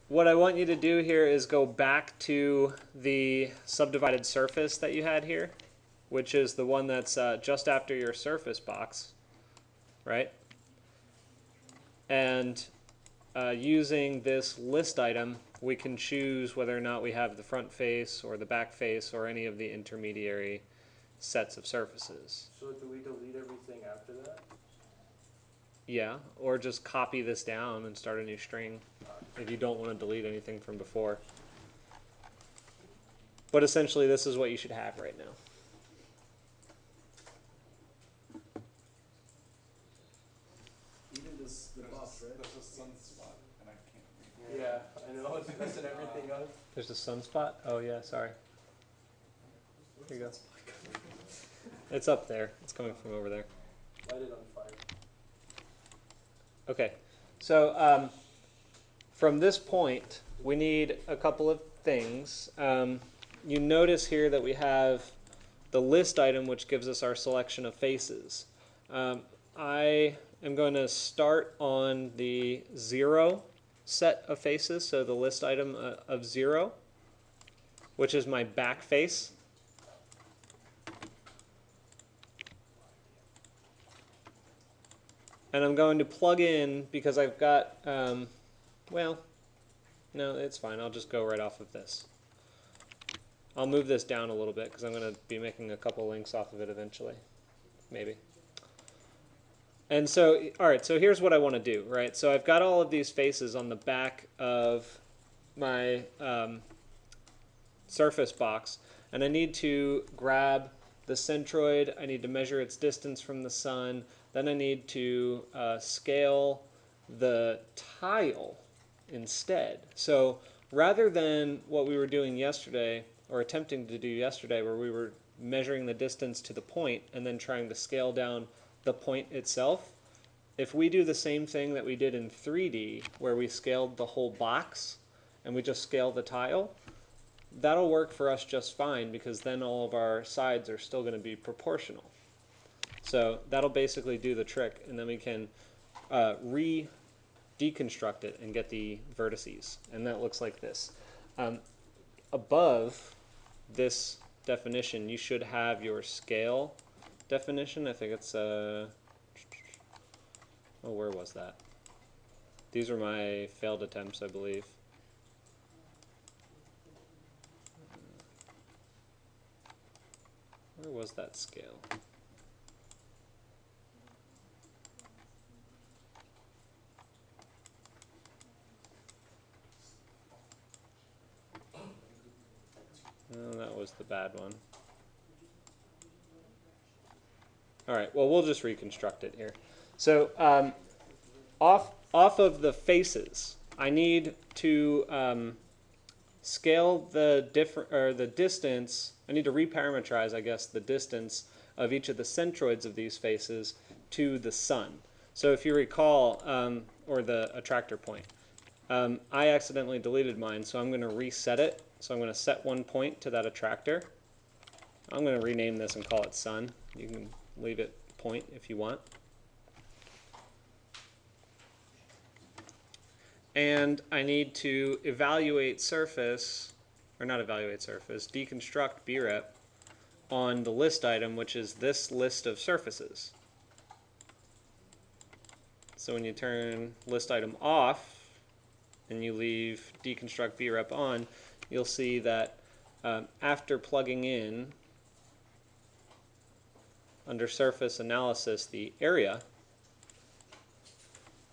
what I want you to do here is go back to the subdivided surface that you had here, which is the one that's just after your surface box, right? And using this list item, we can choose whether or not we have the front face or the back face or any of the intermediary sets of surfaces. So do we delete everything after that? Yeah, or just copy this down and start a new string if you don't want to delete anything from before. But essentially, this is what you should have right now. Even this, the buff, right? There's a sunspot, and I can't read. Yeah, I know, it's messing everything up. There's a sunspot? Oh, yeah, sorry. Here you go. It's up there. It's coming from over there. Light it on fire. Okay, so from this point, we need a couple of things. You notice here that we have the list item, which gives us our selection of faces. I am going to start on the 0 set of faces, so the list item of 0, which is my back face. And I'm going to plug in, because I've got, well, no, it's fine. I'll just go right off of this. I'll move this down a little bit because I'm going to be making a couple links off of it eventually, maybe. And so, all right, so here's what I want to do, right? So I've got all of these faces on the back of my surface box, and I need to grab the centroid. I need to measure its distance from the sun. Then I need to scale the tile instead. So rather than what we were doing yesterday, or attempting to do yesterday, where we were measuring the distance to the point and then trying to scale down the point itself, if we do the same thing that we did in 3D, where we scaled the whole box and we just scale the tile, that'll work for us just fine, because then all of our sides are still going to be proportional. So that'll basically do the trick, and then we can deconstruct it and get the vertices, and that looks like this. Above this definition, you should have your scale definition. I think it's oh, where was that? These are my failed attempts, I believe. Where was that scale? No, that was the bad one. All right, well, we'll just reconstruct it here. So off of the faces, I need to scale the distance. I need to reparameterize, I guess, the distance of each of the centroids of these faces to the sun. So if you recall, or the attractor point, I accidentally deleted mine, so I'm going to reset it. So I'm going to set one point to that attractor. I'm going to rename this and call it sun. You can leave it point if you want. And I need to evaluate surface, or not evaluate surface, deconstruct BREP on the list item, which is this list of surfaces. So when you turn list item off and you leave deconstruct BREP on, you'll see that after plugging in under surface analysis the area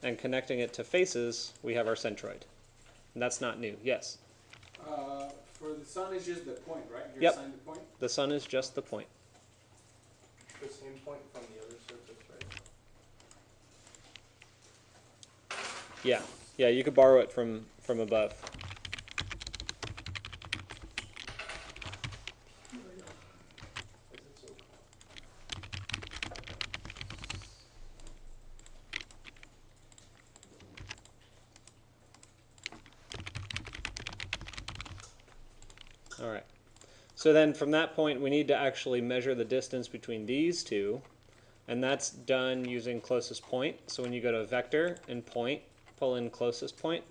and connecting it to faces, we have our centroid. And that's not new. Yes? For the sun, is just the point, right? You're Yep. assigned the point? The sun is just the point. The same point from the other surface, right? Yeah. Yeah, you could borrow it from above. Is it so All right. So then from that point, we need to actually measure the distance between these two, and that's done using closest point. So when you go to vector and point, pull in closest point,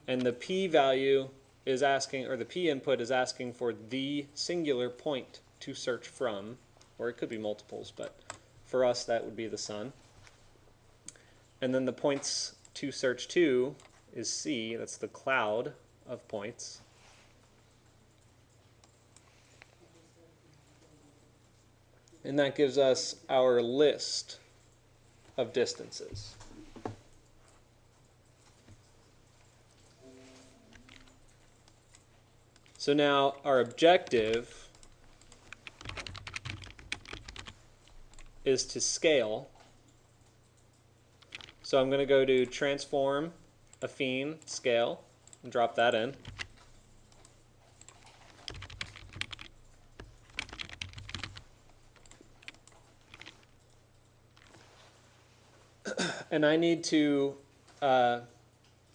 And the P value is asking, or the P input is asking for the singular point to search from, or it could be multiples, but for us that would be the sun. And then the points to search to is C, that's the cloud of points. And that gives us our list of distances. So now our objective is to scale. So I'm going to go to transform, affine, scale, and drop that in. And I need to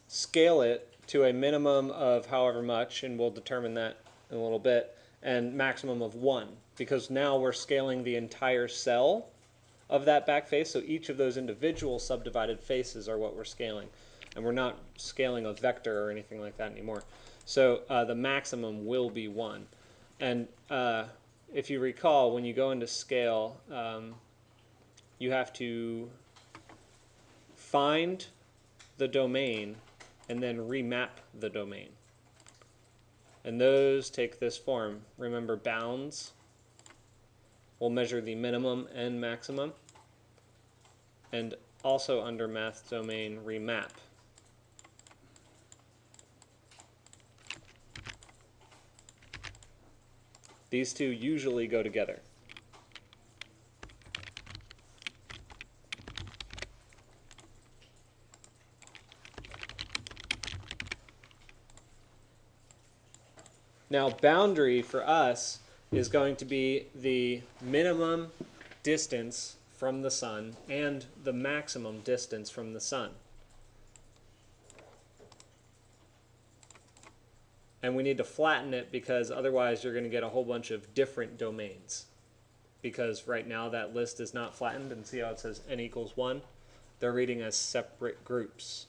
scale it to a minimum of however much, and we'll determine that in a little bit, and maximum of 1, because now we're scaling the entire cell of that back face, so each of those individual subdivided faces are what we're scaling, and we're not scaling a vector or anything like that anymore. So the maximum will be 1. And if you recall, when you go into scale, you have to find the domain and then remap the domain. And those take this form. Remember, bounds will measure the minimum and maximum. And also under math domain, remap. These two usually go together. Now, boundary for us is going to be the minimum distance from the sun and the maximum distance from the sun. And we need to flatten it because otherwise you're going to get a whole bunch of different domains. Because right now that list is not flattened, and see how it says n equals 1? They're reading as separate groups.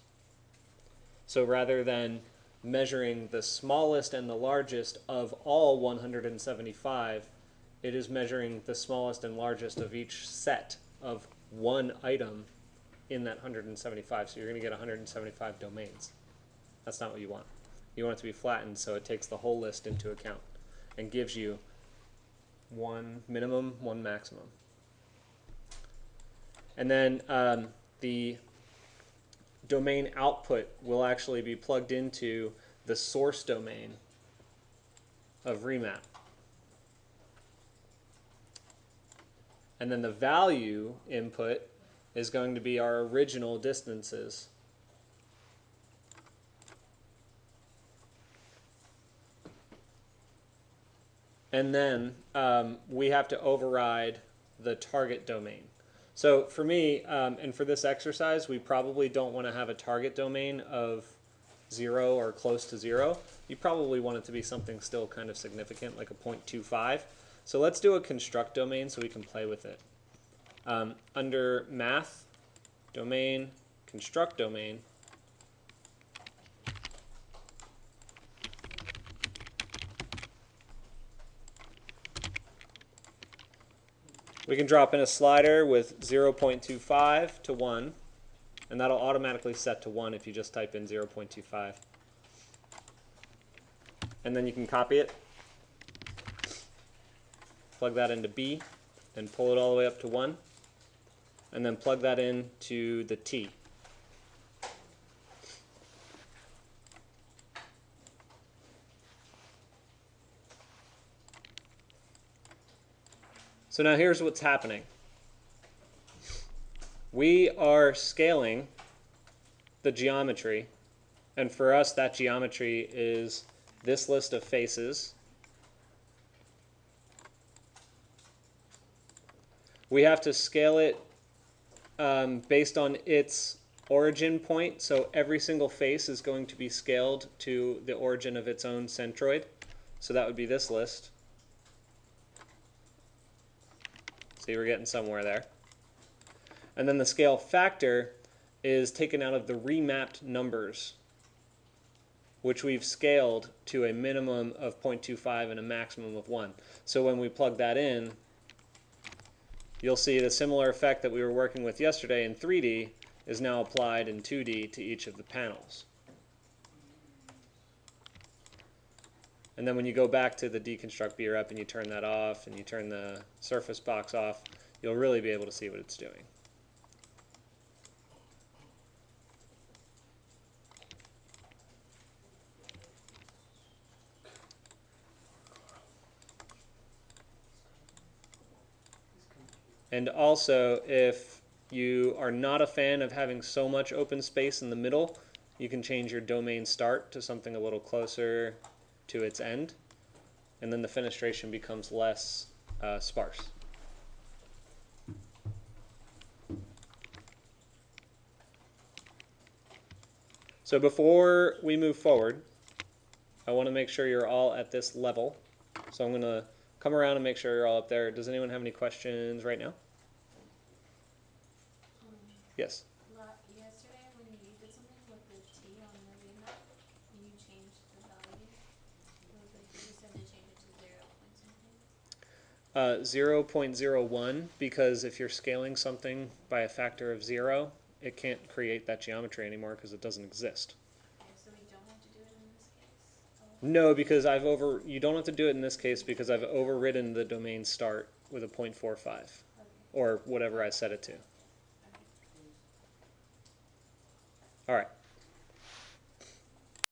So rather than measuring the smallest and the largest of all 175, it is measuring the smallest and largest of each set of one item in that 175. So you're going to get 175 domains. That's not what you want. You want it to be flattened so it takes the whole list into account and gives you one minimum, one maximum. And then the domain output will actually be plugged into the source domain of remap. And then the value input is going to be our original distances. And then we have to override the target domain. So for me, and for this exercise, we probably don't want to have a target domain of 0 or close to 0. You probably want it to be something still kind of significant, like a 0.25. So let's do a construct domain so we can play with it. Under math, domain, construct domain, we can drop in a slider with 0.25 to 1, and that'll automatically set to 1 if you just type in 0.25. And then you can copy it, plug that into B, and pull it all the way up to 1, and then plug that into the T. So now here's what's happening. We are scaling the geometry, and for us that geometry is this list of faces. We have to scale it based on its origin point, so every single face is going to be scaled to the origin of its own centroid. So that would be this list. See, we're getting somewhere there. And then the scale factor is taken out of the remapped numbers. which we've scaled to a minimum of 0.25 and a maximum of 1. So when we plug that in, you'll see the similar effect that we were working with yesterday in 3D is now applied in 2D to each of the panels. And then when you go back to the deconstruct VREP and you turn that off and you turn the surface box off, you'll really be able to see what it's doing. And also, if you are not a fan of having so much open space in the middle, you can change your domain start to something a little closer to its end, and then the fenestration becomes less sparse. So before we move forward, I want to make sure you're all at this level. So I'm going to come around and make sure you're all up there. Does anyone have any questions right now? Yes. Yesterday when you did something with the T on the remap, you changed the value. You said to change it to 0 point something. 0.01, because if you're scaling something by a factor of 0, it can't create that geometry anymore because it doesn't exist. Okay, so we don't have to do it in this case? No, because you don't have to do it in this case because I've overridden the domain start with a 0.45 Okay. or whatever I set it to. All right.